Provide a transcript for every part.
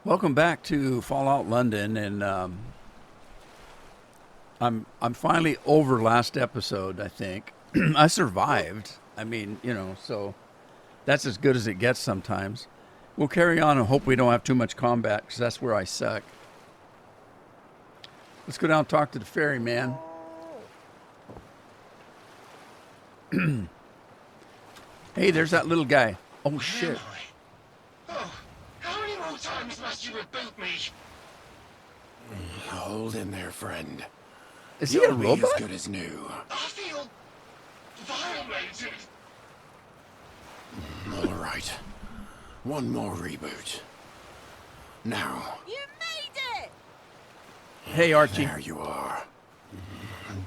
Welcome back to Fallout London, and I'm finally over last episode. I think I survived. I mean, so that's as good as it gets sometimes. We'll carry on and hope we don't have too much combat because that's where I suck. Let's go down and talk to the ferryman. Hey, there's that little guy. Oh shit! Oh, how many more times must you reboot me? Hold in there, friend. Is he a You'll be robot? as good as new. I feel violated. All right. One more reboot. Now, You made it! Hey, Archie. there you are.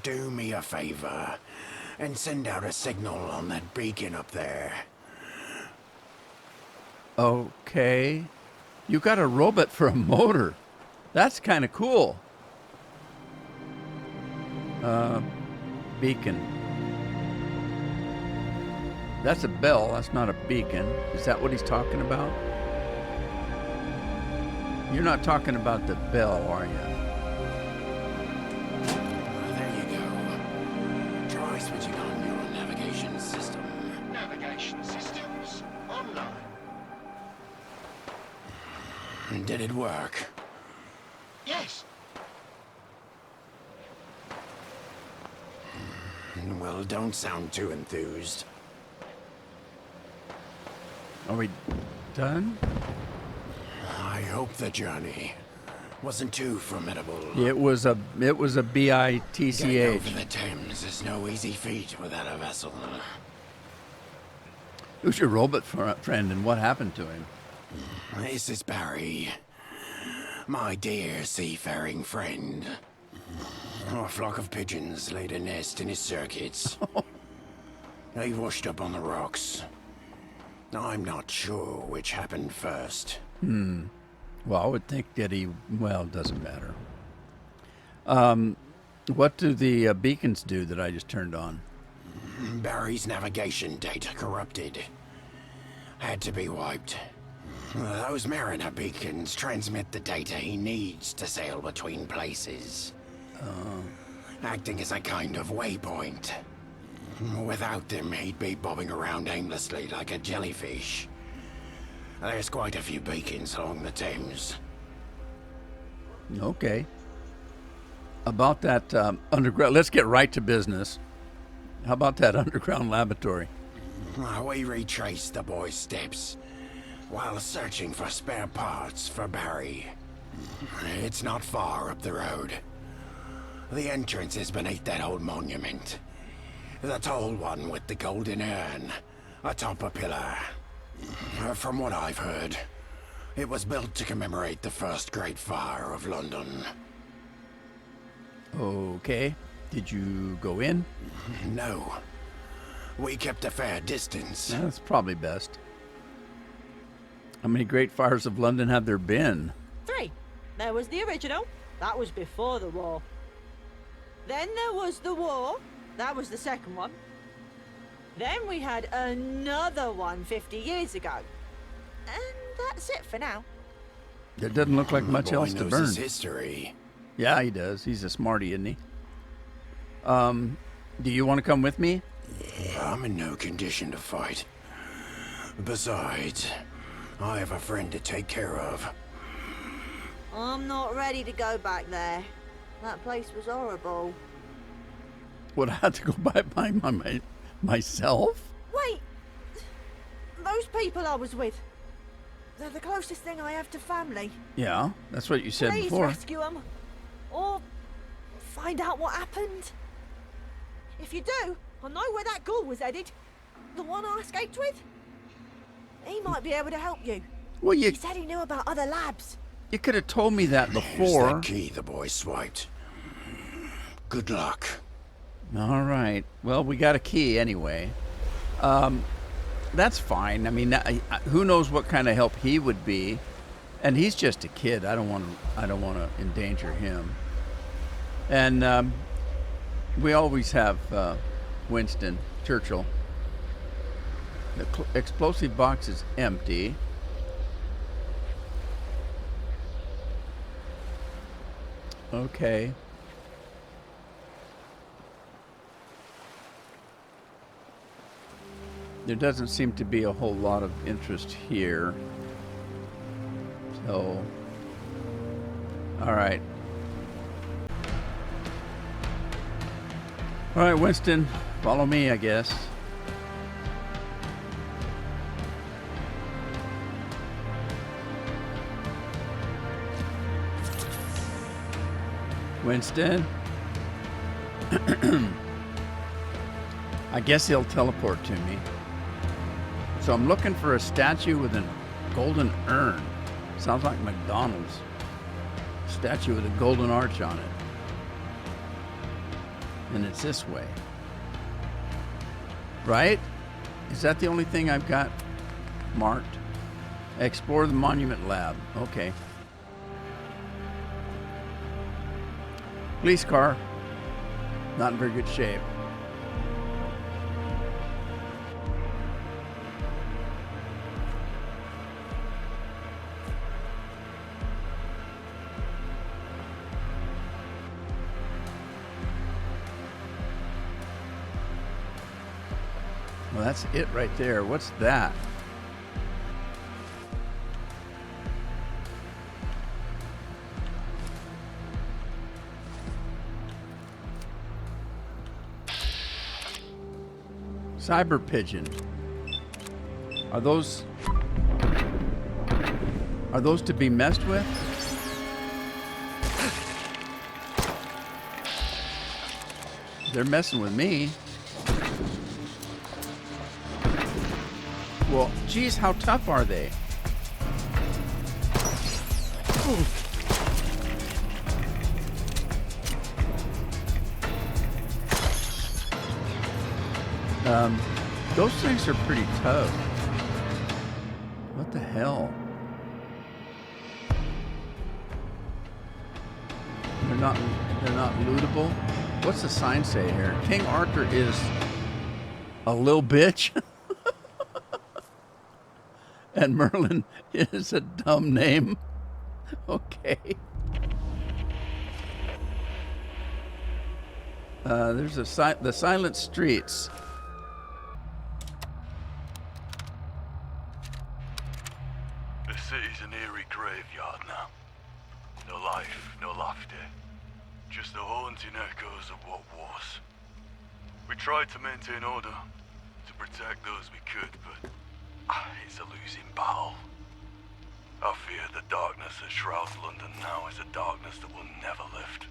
Do me a favor and send out a signal on that beacon up there. Okay. You got a robot for a motor. That's kind of cool. Beacon. That's a bell. That's not a beacon. Is that what he's talking about? You're not talking about the bell, are you? There you go. Try switching on your navigation system. Navigation systems online. Did it work? Yes. Well, don't sound too enthused. Are we done? I hope the journey wasn't too formidable. It was a Getting BITCH. over the Thames is no easy feat without a vessel. Who's your robot friend and what happened to him? This is Barry, my dear seafaring friend. A flock of pigeons laid a nest in his circuits. They washed up on the rocks. I'm not sure which happened first. Well, I would think that well, it doesn't matter. What do the beacons do that I just turned on? Barry's navigation data corrupted. Had to be wiped. Those Mariner beacons transmit the data he needs to sail between places. Acting as a kind of waypoint. Without them, he'd be bobbing around aimlessly like a jellyfish. There's quite a few beacons along the Thames. Okay. About that underground, let's get right to business. How about that underground laboratory? We retraced the boy's steps while searching for spare parts for Barry. It's not far up the road. The entrance is beneath that old monument. The tall one with the golden urn atop a pillar. From what I've heard, it was built to commemorate the first Great Fire of London. Okay. Did you go in? No. We kept a fair distance. That's probably best. How many great fires of London have there been? 3. There was the original. That was before the war. Then there was the war. That was the second one. Then we had another one 50 years ago. And that's it for now. There doesn't look like much The boy else to knows burn. his history. Yeah, he does. He's a smarty, isn't he? Do you want to come with me? I'm in no condition to fight. Besides, I have a friend to take care of. I'm not ready to go back there. That place was horrible. Would I have to go by myself? Wait! Those people I was with. They're the closest thing I have to family. Yeah, that's what you said Please before. rescue them. Or find out what happened. If you do, I'll know where that ghoul was headed. The one I escaped with. He might be able to help you. Well, He said he knew about other labs. you could have told me that Here's before. that key the boy swiped. Good luck. All right. Well, we got a key anyway. That's fine. I mean, who knows what kind of help he would be, and he's just a kid. I don't want to endanger him. And we always have Winston Churchill. The explosive box is empty. Okay. There doesn't seem to be a whole lot of interest here. So, all right. All right, Winston, follow me, I guess. Winston? I guess he'll teleport to me. So I'm looking for a statue with a golden urn. Sounds like McDonald's. Statue with a golden arch on it. And it's this way. Right? Is that the only thing I've got marked? Explore the Monument Lab. Okay. Police car. Not in very good shape. Well, that's it right there. What's that? Cyber pigeon. Are those to be messed with? They're messing with me. Well, geez, how tough are they? Those things are pretty tough. What the hell? They're not lootable. What's the sign say here? King Arthur is a little bitch. And Merlin is a dumb name. Okay. There's the Silent Streets. The city's an eerie graveyard now. No life, no laughter. Just the haunting echoes of what was. We tried to maintain order, to protect those we could, but it's a losing battle. I fear the darkness that shrouds London now is a darkness that will never lift.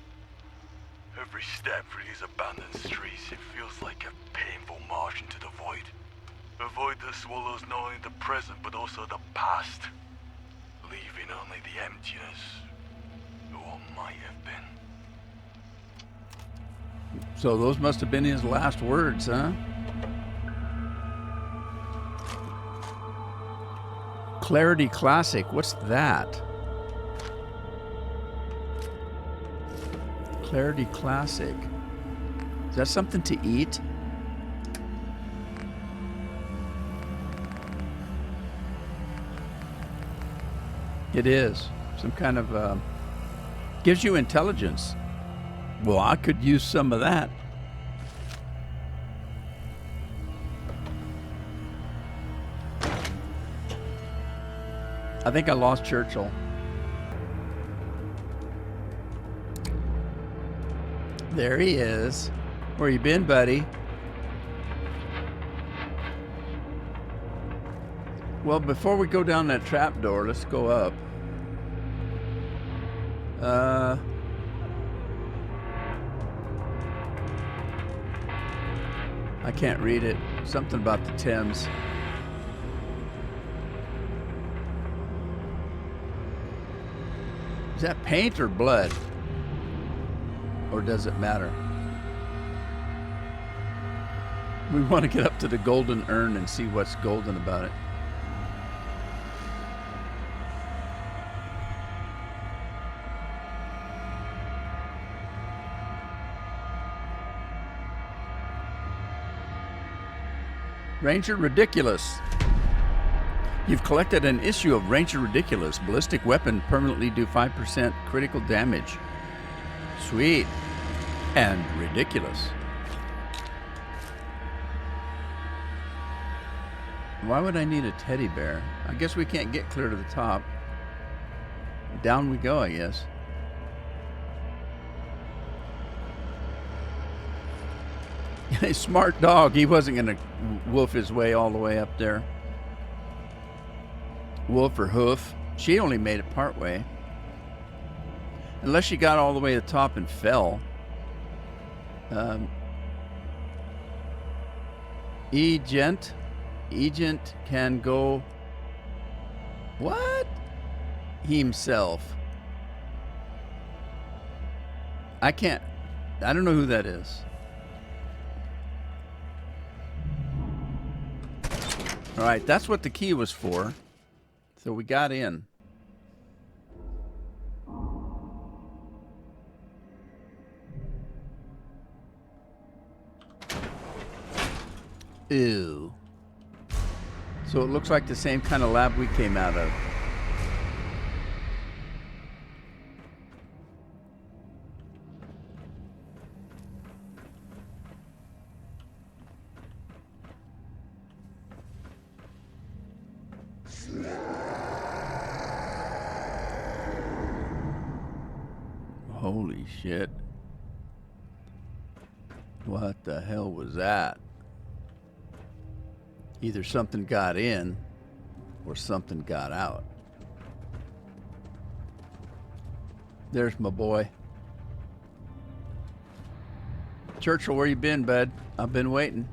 Every step through these abandoned streets, it feels like a painful march into the void. A void that swallows not only the present, but also the past, leaving only the emptiness of what might have been. So those must have been his last words, huh? Clarity Classic, what's that? Clarity Classic. Is that something to eat? It is. Some kind of, gives you intelligence. Well, I could use some of that. I think I lost Churchill. There he is. Where you been, buddy? Well, before we go down that trap door, let's go up. I can't read it. Something about the Thames. Is that paint or blood? Or does it matter? We want to get up to the golden urn and see what's golden about it. Ranger Ridiculous. You've collected an issue of Ranger Ridiculous. Ballistic weapon permanently do 5% critical damage. Sweet. And ridiculous. Why would I need a teddy bear? I guess we can't get clear to the top. Down we go, I guess. A smart dog. He wasn't going to wolf his way all the way up there. Wolf or hoof. She only made it part way. Unless she got all the way to the top and fell. Egent can go. What? Himself. I can't. I don't know who that is. All right, that's what the key was for. So we got in. Ew. So it looks like the same kind of lab we came out of. Holy shit. What the hell was that? Either something got in or something got out. There's my boy. Churchill, where you been, bud? I've been waiting.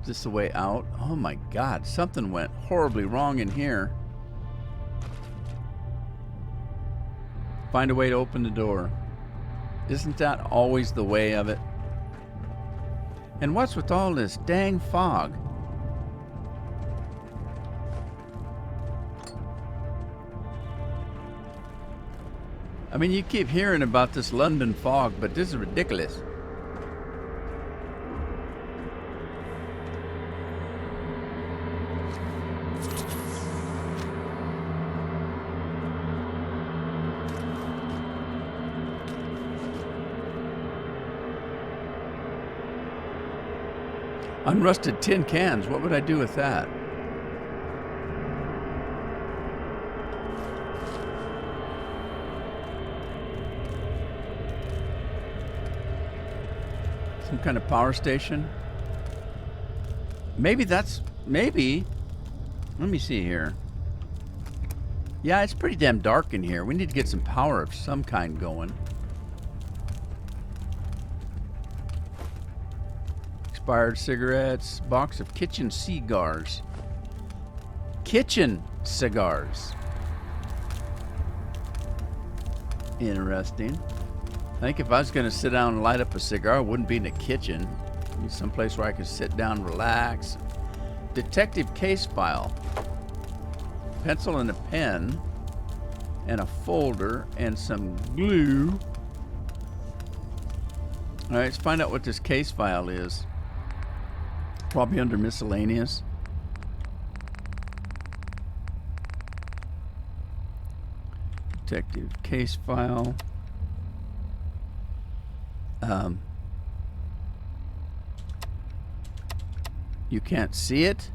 Is this the way out? Oh my God, something went horribly wrong in here. Find a way to open the door. Isn't that always the way of it? And what's with all this dang fog? I mean, you keep hearing about this London fog, but this is ridiculous. Unrusted tin cans. What would I do with that? Some kind of power station? Maybe that's... Maybe. Let me see here. Yeah, it's pretty damn dark in here. We need to get some power of some kind going. Expired cigarettes, box of kitchen cigars. Kitchen cigars. Interesting. I think if I was going to sit down and light up a cigar, it wouldn't be in the kitchen. It'd be someplace where I could sit down, relax. Detective case file. Pencil and a pen. And a folder and some glue. All right, let's find out what this case file is. Probably under miscellaneous. Detective case file. You can't see it?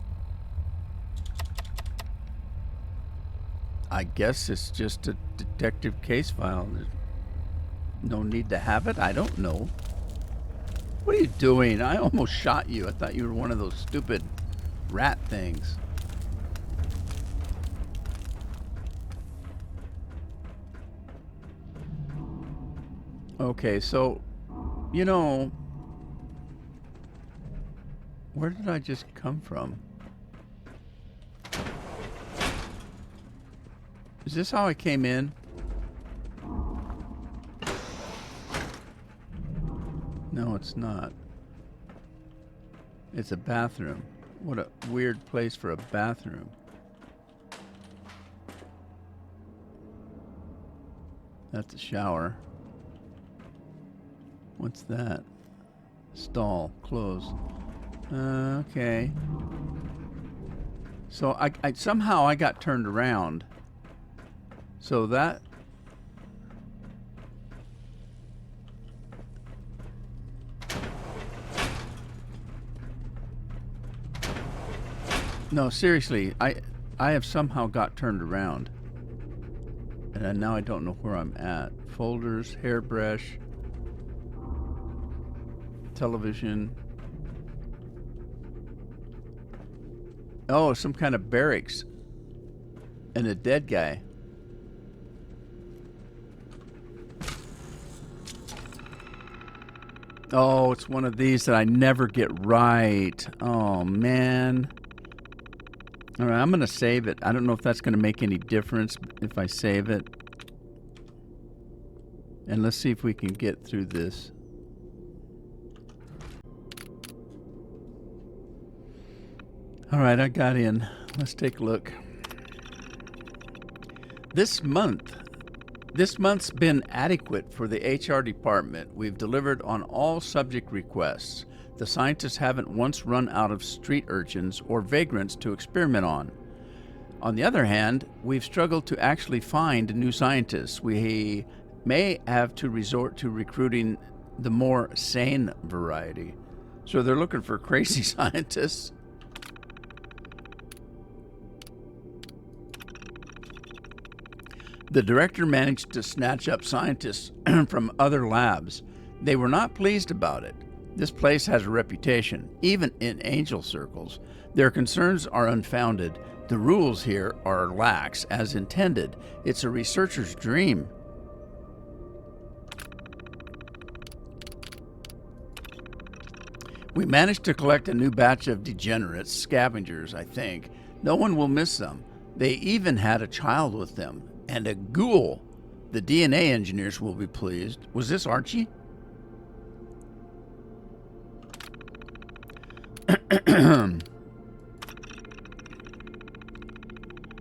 I guess it's just a detective case file. There's no need to have it? I don't know. What are you doing? I almost shot you. I thought you were one of those stupid rat things. Okay, so, you know, where did I just come from? Is this how I came in? No, it's not. It's a bathroom. What a weird place for a bathroom. That's a shower. What's that? Stall. Closed. Okay. So I somehow I got turned around. So that... No, seriously, I have somehow got turned around. And now I don't know where I'm at. Folders, hairbrush, television. Oh, some kind of barracks. And a dead guy. Oh, it's one of these that I never get right. Oh, man. All right, I'm going to save it. I don't know if that's going to make any difference if I save it. And let's see if we can get through this. All right, I got in. Let's take a look. This month's been adequate for the HR department. We've delivered on all subject requests. The scientists haven't once run out of street urchins or vagrants to experiment on. On the other hand, we've struggled to actually find new scientists. We may have to resort to recruiting the more sane variety. So they're looking for crazy scientists. The director managed to snatch up scientists from other labs. They were not pleased about it. This place has a reputation, even in angel circles. Their concerns are unfounded. The rules here are lax, as intended. It's a researcher's dream. We managed to collect a new batch of degenerates, scavengers, I think. No one will miss them. They even had a child with them, and a ghoul. The DNA engineers will be pleased. Was this Archie?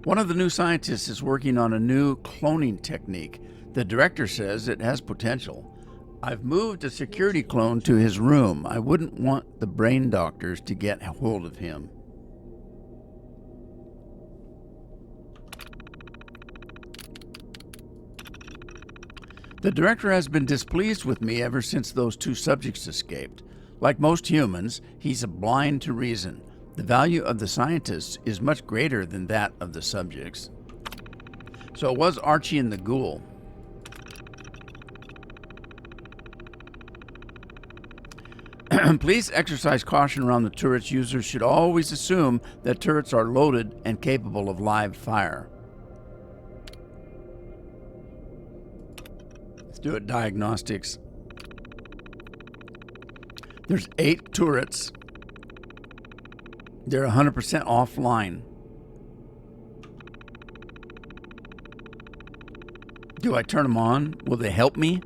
One of the new scientists is working on a new cloning technique. The director says it has potential. I've moved a security clone to his room. I wouldn't want the brain doctors to get hold of him. The director has been displeased with me ever since those two subjects escaped. Like most humans, he's blind to reason. The value of the scientists is much greater than that of the subjects. So it was Archie and the ghoul. Please exercise caution around the turrets. Users should always assume that turrets are loaded and capable of live fire. Let's do it. Diagnostics. There's 8 turrets. They're 100% offline. Do I turn them on? Will they help me?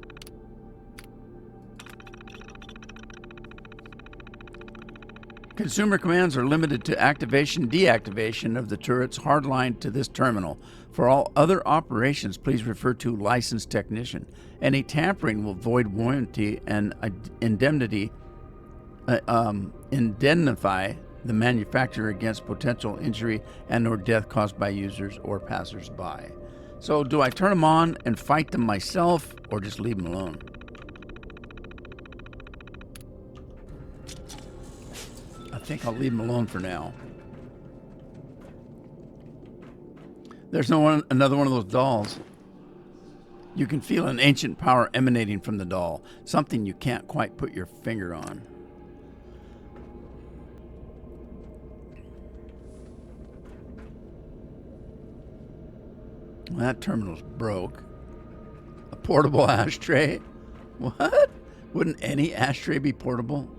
Consumer commands are limited to activation, deactivation of the turrets hardlined to this terminal. For all other operations, please refer to licensed technician. Any tampering will void warranty and indemnify the manufacturer against potential injury and or death caused by users or passers-by. So do I turn them on and fight them myself or just leave them alone? I think I'll leave them alone for now. There's another one of those dolls. You can feel an ancient power emanating from the doll, something you can't quite put your finger on. That terminal's broke. A portable ashtray? What? Wouldn't any ashtray be portable?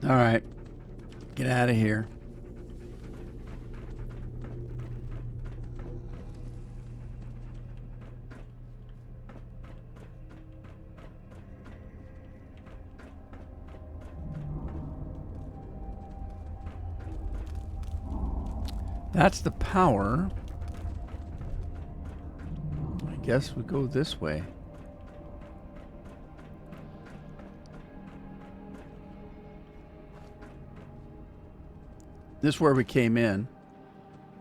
All right, get out of here. That's the power. I guess we go this way. This is where we came in.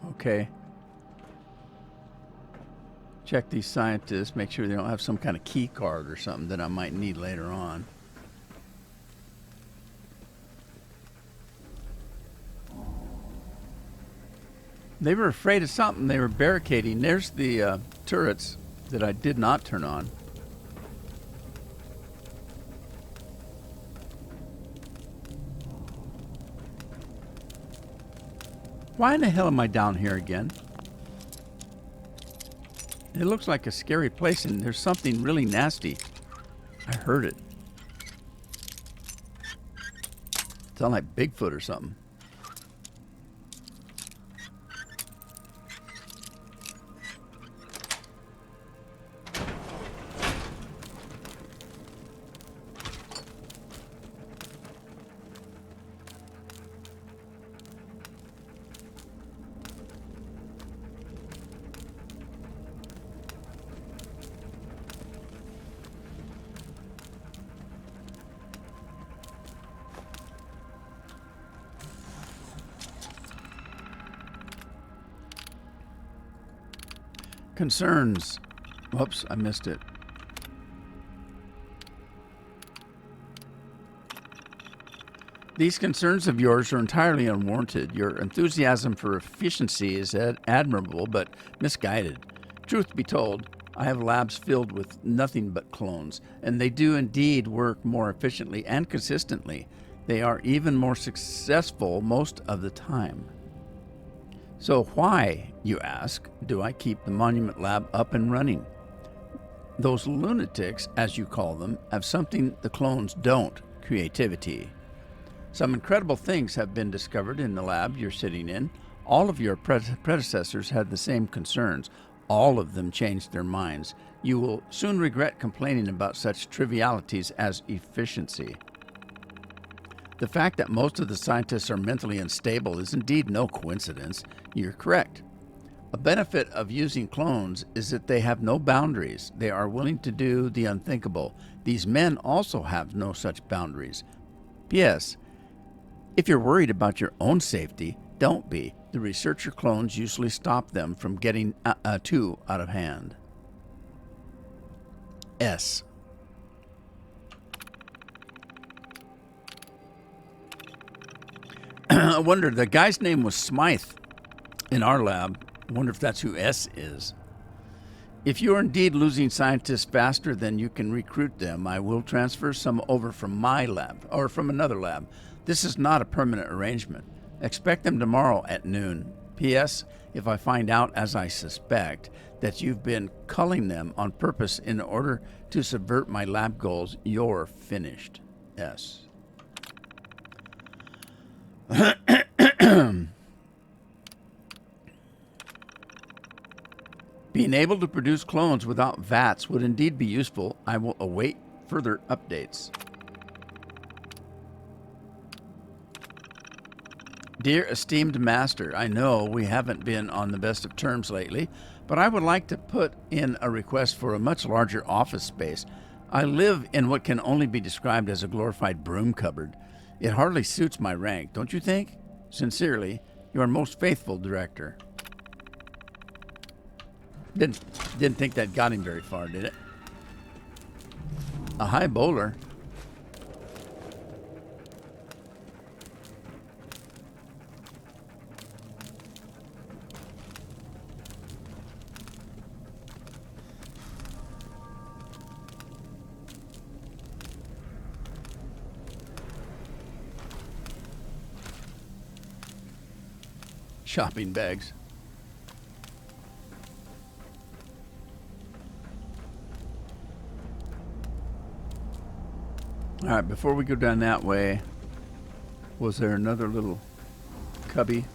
Okay. Check these scientists, make sure they don't have some kind of key card or something that I might need later on. They were afraid of something. They were barricading. There's the turrets that I did not turn on. Why in the hell am I down here again? It looks like a scary place, and there's something really nasty. I heard it. Sound like Bigfoot or something. Concerns. Whoops, I missed it. These concerns of yours are entirely unwarranted. Your enthusiasm for efficiency is admirable, but misguided. Truth be told, I have labs filled with nothing but clones, and they do indeed work more efficiently and consistently. They are even more successful most of the time. So why, you ask, do I keep the Monument Lab up and running? Those lunatics, as you call them, have something the clones don't: creativity. Some incredible things have been discovered in the lab you're sitting in. All of your predecessors had the same concerns. All of them changed their minds. You will soon regret complaining about such trivialities as efficiency. The fact that most of the scientists are mentally unstable is indeed no coincidence. You're correct. A benefit of using clones is that they have no boundaries. They are willing to do the unthinkable. These men also have no such boundaries. P.S. If you're worried about your own safety, don't be. The researcher clones usually stop them from getting too out of hand. S. I wonder, the guy's name was Smythe in our lab. I wonder if that's who S is. If you're indeed losing scientists faster than you can recruit them, I will transfer some over from my lab, or from another lab. This is not a permanent arrangement. Expect them tomorrow at noon. P.S. If I find out, as I suspect, that you've been culling them on purpose in order to subvert my lab goals, you're finished. S. Being able to produce clones without VATS would indeed be useful. I will await further updates. Dear esteemed master, I know we haven't been on the best of terms lately, but I would like to put in a request for a much larger office space. I live in what can only be described as a glorified broom cupboard. It hardly suits my rank, don't you think? Sincerely, your most faithful director. Didn't think that got him very far, did it? A high bowler. Shopping bags. All right, before we go down that way, was there another little cubby?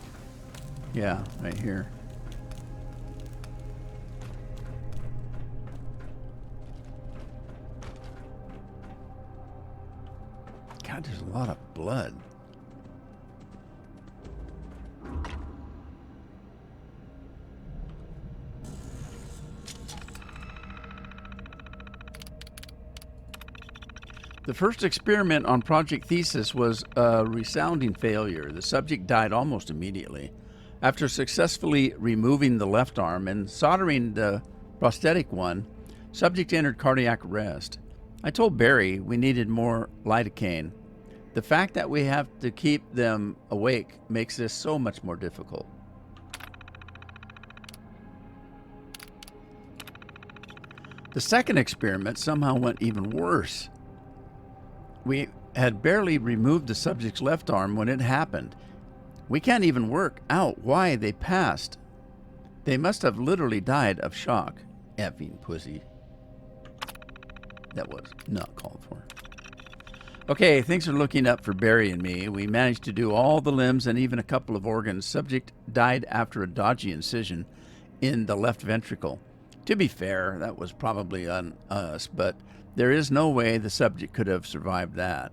Yeah, right here. God, there's a lot of blood. The first experiment on Project Thesis was a resounding failure. The subject died almost immediately. After successfully removing the left arm and soldering the prosthetic one, subject entered cardiac arrest. I told Barry we needed more lidocaine. The fact that we have to keep them awake makes this so much more difficult. The second experiment somehow went even worse. We had barely removed the subject's left arm when it happened. We can't even work out why they passed. They must have literally died of shock. Effing pussy. That was not called for. Okay, things are looking up for Barry and me. We managed to do all the limbs and even a couple of organs. Subject died after a dodgy incision in the left ventricle. To be fair, that was probably on us, but there is no way the subject could have survived that.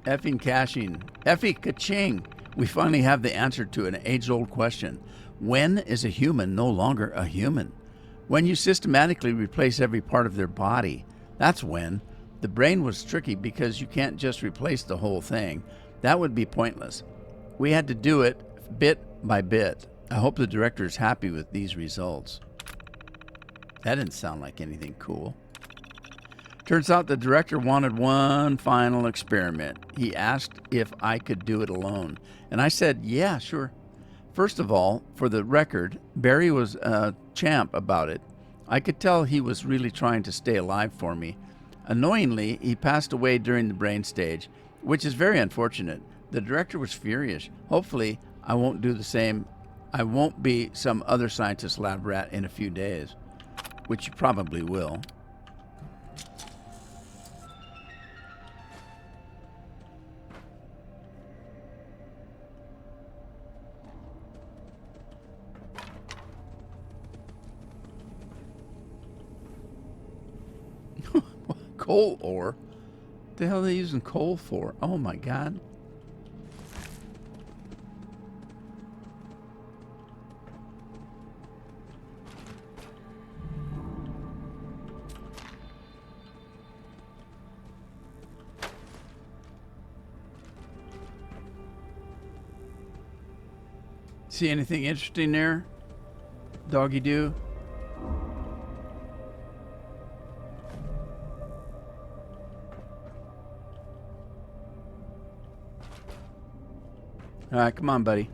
Effing caching. Effie ka-ching. We finally have the answer to an age-old question. When is a human no longer a human? When you systematically replace every part of their body. That's when. The brain was tricky because you can't just replace the whole thing. That would be pointless. We had to do it bit by bit. I hope the director is happy with these results. That didn't sound like anything cool. Turns out the director wanted one final experiment. He asked if I could do it alone. And I said, yeah, sure. First of all, for the record, Barry was a champ about it. I could tell he was really trying to stay alive for me. Annoyingly, he passed away during the brain stage, which is very unfortunate. The director was furious. Hopefully, I won't do the same. I won't be some other scientist lab rat in a few days, which you probably will. Coal ore? What the hell are they using coal for? Oh my God. See anything interesting there? Doggy do? All right, come on, buddy.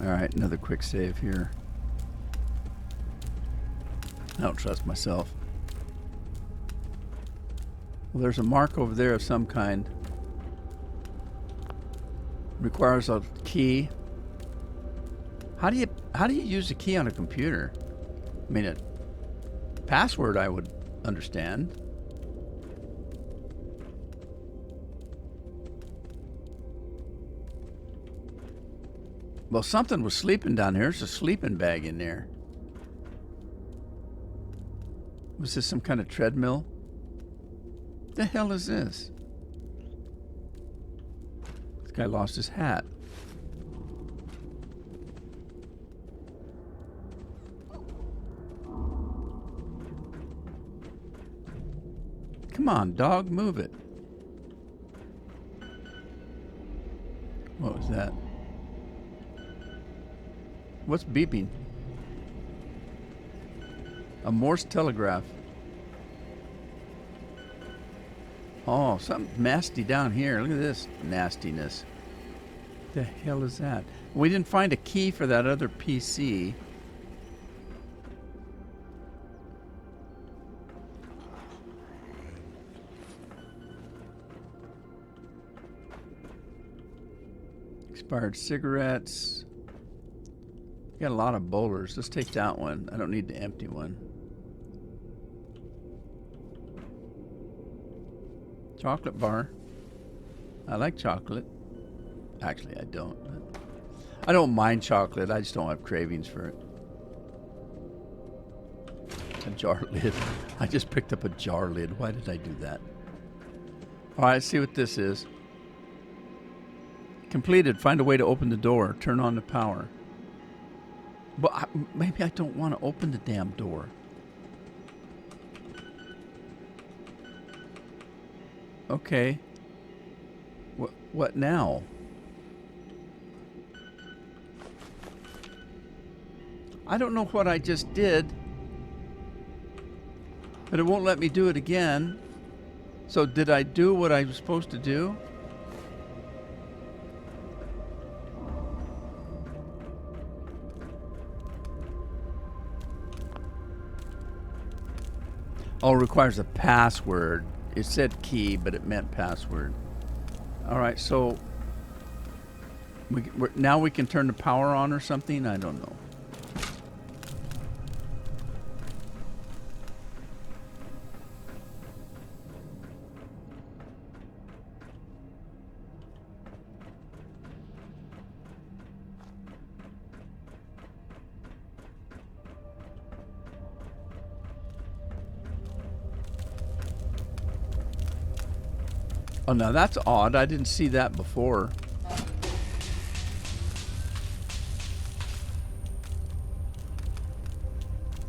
All right, another quick save here. I don't trust myself. Well, there's a mark over there of some kind. Requires a key. How do you use a key on a computer? I mean, a password I would understand. Well, something was sleeping down here. There's a sleeping bag in there. Was this some kind of treadmill? What the hell is this? This guy lost his hat. Come on, dog, move it. What was that? What's beeping? A Morse telegraph. Oh, something nasty down here. Look at this nastiness. What the hell is that? We didn't find a key for that other PC. Expired cigarettes. Got a lot of bowlers. Let's take that one. I don't need the empty one. Chocolate bar. I like chocolate. Actually, I don't. I don't mind chocolate. I just don't have cravings for it. A jar lid. I just picked up a jar lid. Why did I do that? All right, let's see what this is. Completed. Find a way to open the door. Turn on the power. But maybe I don't want to open the damn door. Okay. What now? I don't know what I just did, but it won't let me do it again. So did I do what I was supposed to do? Oh, it requires a password. It said key, but it meant password. All right, so now we can turn the power on or something? I don't know. Oh, now that's odd. I didn't see that before.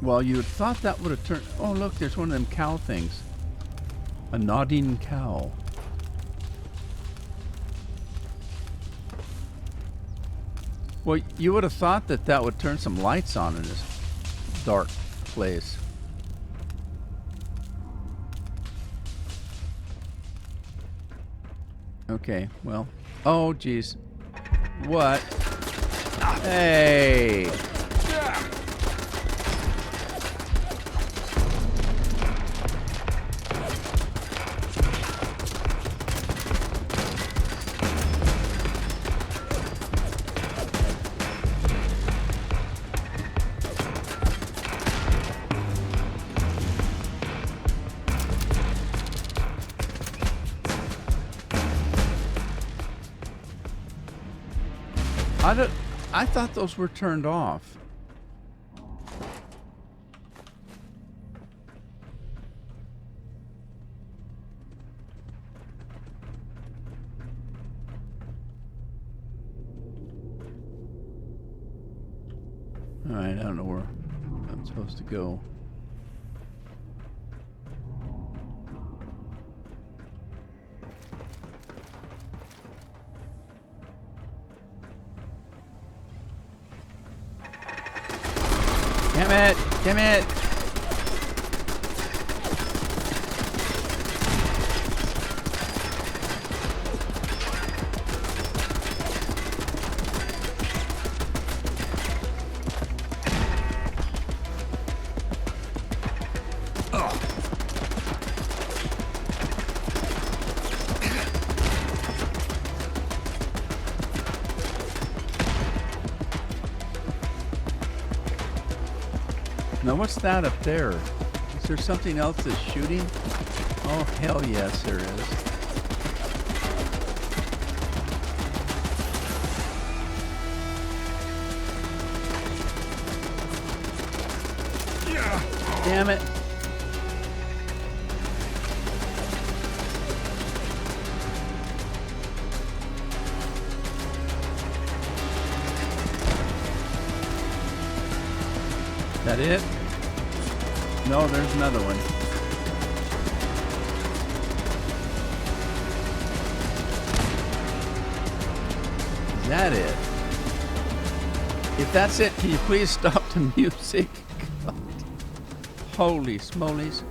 Well, you would thought that would have turned... Oh, look, there's one of them cow things. A nodding cow. Well, you would have thought that that would turn some lights on in this dark place. Okay, well. Oh, geez. What? Hey! I thought those were turned off. All right, I don't know where I'm supposed to go. Damn it! Damn it! Now what's that up there? Is there something else that's shooting? Oh, hell yes, there is. Damn it. That it? No, there's another one. Is that it? If that's it, can you please stop the music? God. Holy smolies.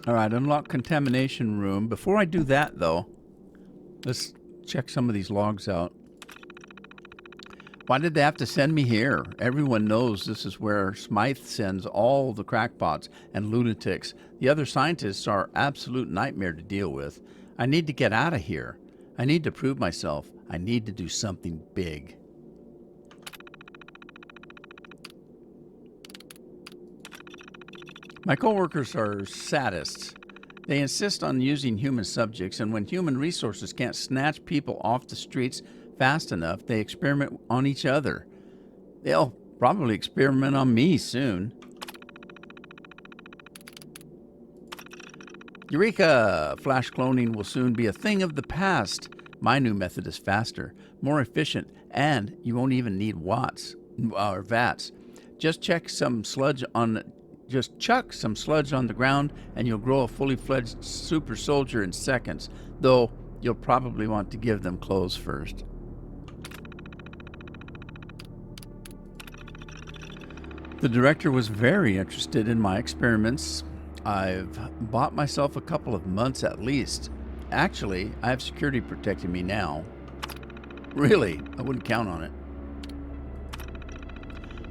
All right, unlock contamination room. Before I do that, though, let's check some of these logs out. Why did they have to send me here? Everyone knows this is where Smythe sends all the crackpots and lunatics. The other scientists are absolute nightmare to deal with. I need to get out of here. I need to prove myself. I need to do something big. My coworkers are sadists. They insist on using human subjects, and when human resources can't snatch people off the streets fast enough, they experiment on each other. They'll probably experiment on me soon. Eureka! Flash cloning will soon be a thing of the past. My new method is faster, more efficient, and you won't even need watts or vats. Just chuck some sludge on the ground and you'll grow a fully fledged super soldier in seconds, though you'll probably want to give them clothes first. The director was very interested in my experiments. I've bought myself a couple of months at least. Actually, I have security protecting me now. Really, I wouldn't count on it.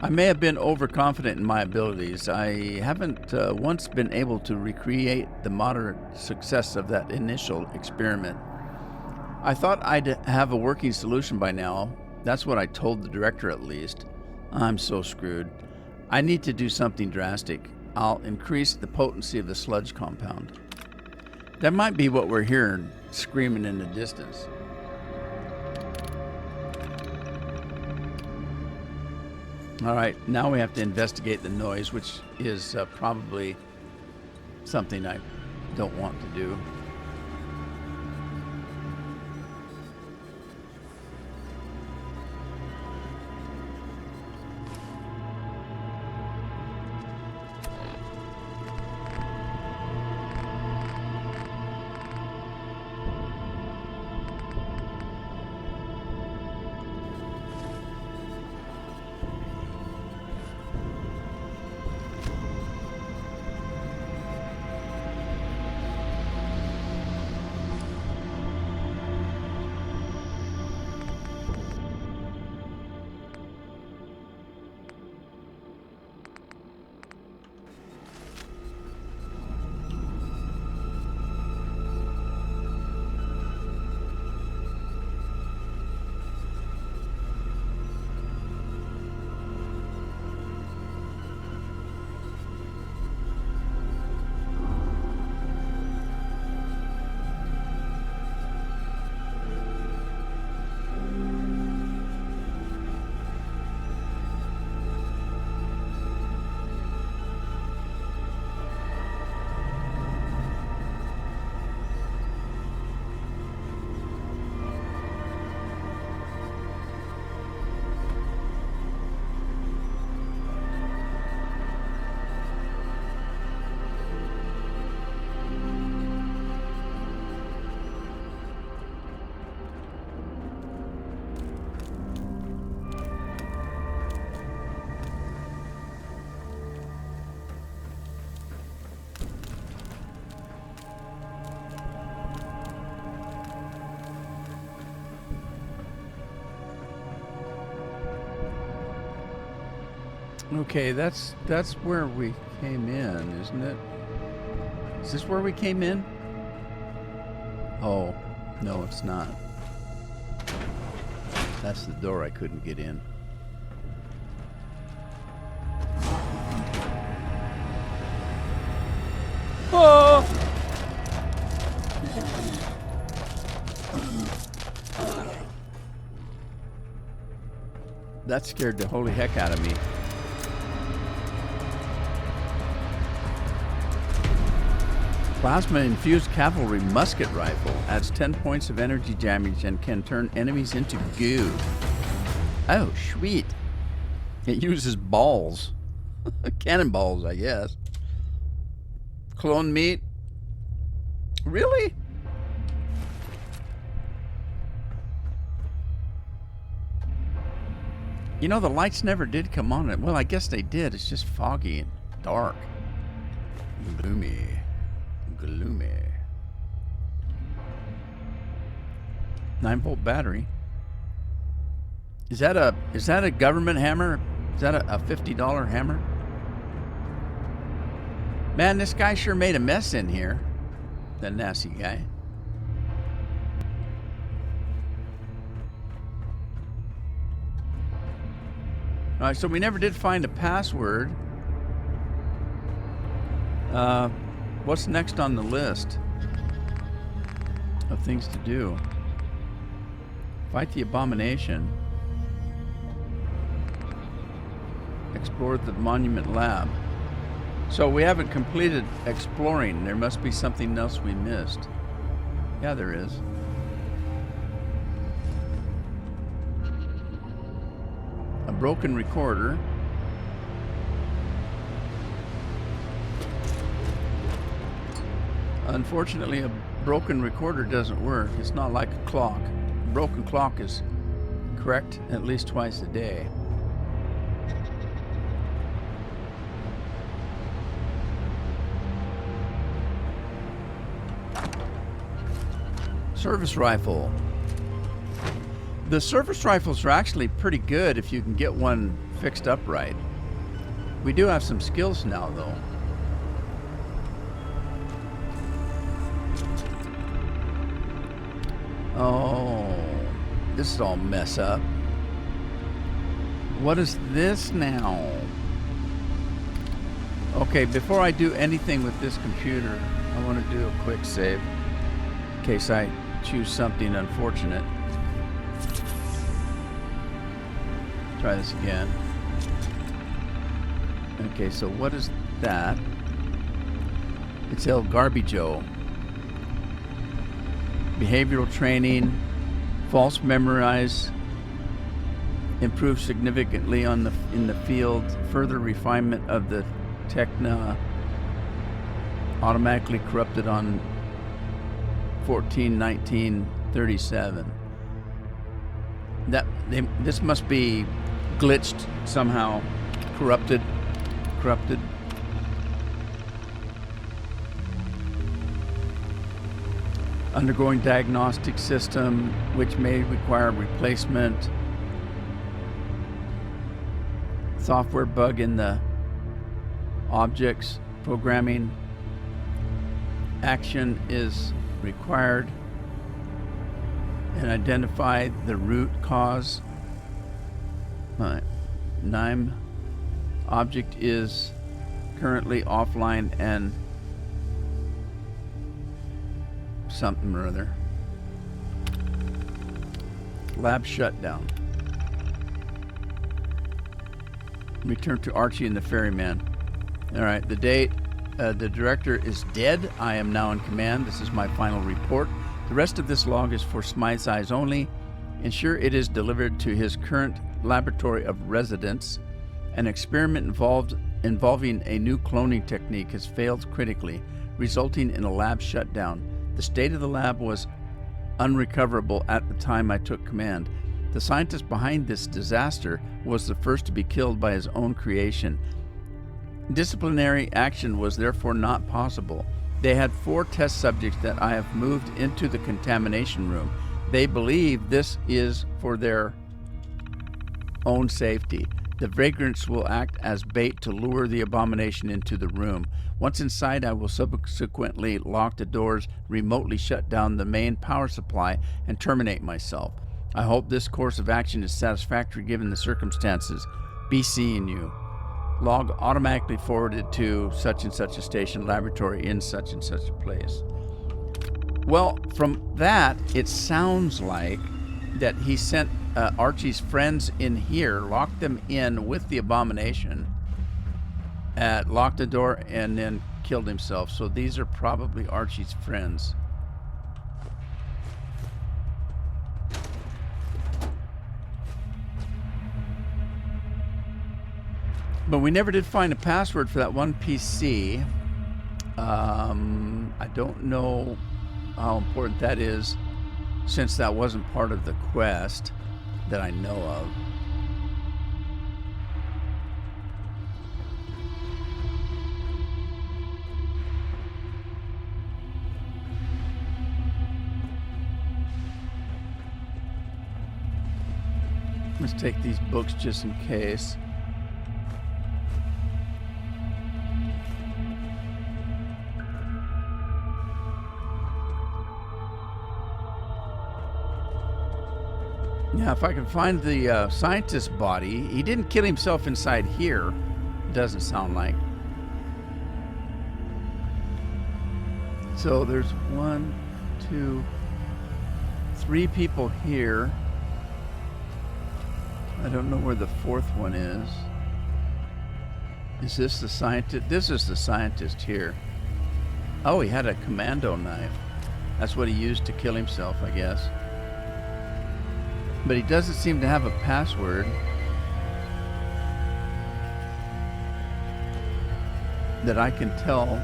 I may have been overconfident in my abilities. I haven't once been able to recreate the moderate success of that initial experiment. I thought I'd have a working solution by now. That's what I told the director at least. I'm so screwed. I need to do something drastic. I'll increase the potency of the sludge compound. That might be what we're hearing screaming in the distance. All right, now we have to investigate the noise, which is probably something I don't want to do. Okay, that's where we came in, isn't it? Is this where we came in? Oh, no, it's not. That's the door I couldn't get in. Oh! That scared the holy heck out of me. Plasma-infused cavalry musket rifle adds 10 points of energy damage and can turn enemies into goo. Oh, sweet. It uses balls. Cannonballs, I guess. Clone meat. Really? You know, the lights never did come on. Well, I guess they did. It's just foggy and dark. Gloomy. Gloomy. 9-volt battery. Is that a government hammer? Is that a $50 hammer? Man, this guy sure made a mess in here. That nasty guy. All right, so we never did find a password. What's next on the list of things to do? Fight the abomination. Explore the Monument Lab. So we haven't completed exploring. There must be something else we missed. Yeah, there is. A broken recorder. Unfortunately, a broken recorder doesn't work. It's not like a clock. A broken clock is correct at least twice a day. Service rifle. The service rifles are actually pretty good if you can get one fixed up right. We do have some skills now, though. Oh, this is all mess up. What is this now? Okay, before I do anything with this computer, I want to do a quick save in case I choose something unfortunate. Try this again. Okay, so what is that? It's El Garbijo. Behavioral training, false memorize, improve significantly in the field, further refinement of the Techna, automatically corrupted on 14/19/37. This must be glitched somehow, corrupted. Undergoing diagnostic system, which may require replacement. Software bug in the objects programming. Action is required. And identify the root cause. NIME object is currently offline and something or other. Lab shutdown. Return to Archie and the Ferryman. Alright, the date. The director is dead. I am now in command. This is my final report. The rest of this log is for Smythe's eyes only. Ensure it is delivered to his current laboratory of residence. An experiment involving a new cloning technique has failed critically, resulting in a lab shutdown. The state of the lab was unrecoverable at the time I took command. The scientist behind this disaster was the first to be killed by his own creation. Disciplinary action was therefore not possible. They had 4 test subjects that I have moved into the contamination room. They believe this is for their own safety. The vagrants will act as bait to lure the abomination into the room. Once inside, I will subsequently lock the doors, remotely shut down the main power supply, and terminate myself. I hope this course of action is satisfactory given the circumstances. Be seeing you. Log automatically forwarded to such and such a station laboratory in such and such a place. Well, from that, it sounds like that he sent Archie's friends in here, locked them in with the abomination, locked the door, and then killed himself. So these are probably Archie's friends. But we never did find a password for that one PC. I don't know how important that is, since that wasn't part of the quest that I know of. Let's take these books just in case. Yeah, if I can find the scientist's body. He didn't kill himself inside here. Doesn't sound like. So there's 1, 2, 3 people here. I don't know where the fourth one is. Is this the scientist? This is the scientist here. Oh, he had a commando knife. That's what he used to kill himself, I guess. But he doesn't seem to have a password that I can tell.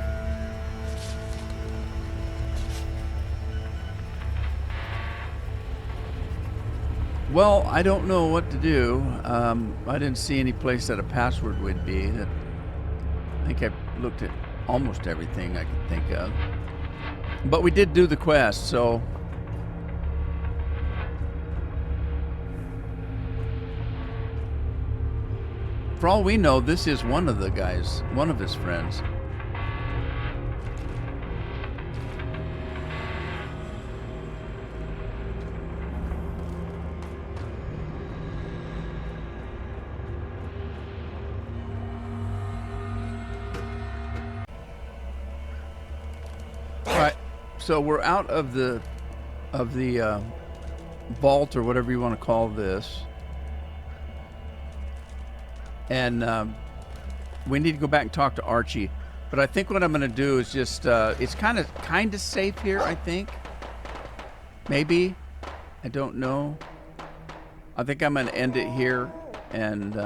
Well, I don't know what to do. I didn't see any place that a password would be. I think I looked at almost everything I could think of. But we did do the quest, so... For all we know, this is one of the guys, one of his friends. Right, so we're out of the vault or whatever you want to call this, and we need to go back and talk to Archie. But I think what I'm going to do is just it's kind of safe here. I think maybe, I don't know. I think I'm going to end it here, and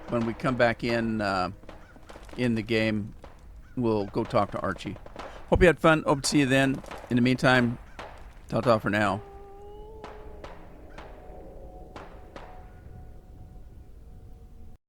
when we come back in the game, we'll go talk to Archie. Hope you had fun. Hope to see you then. In the meantime, ta-ta for now.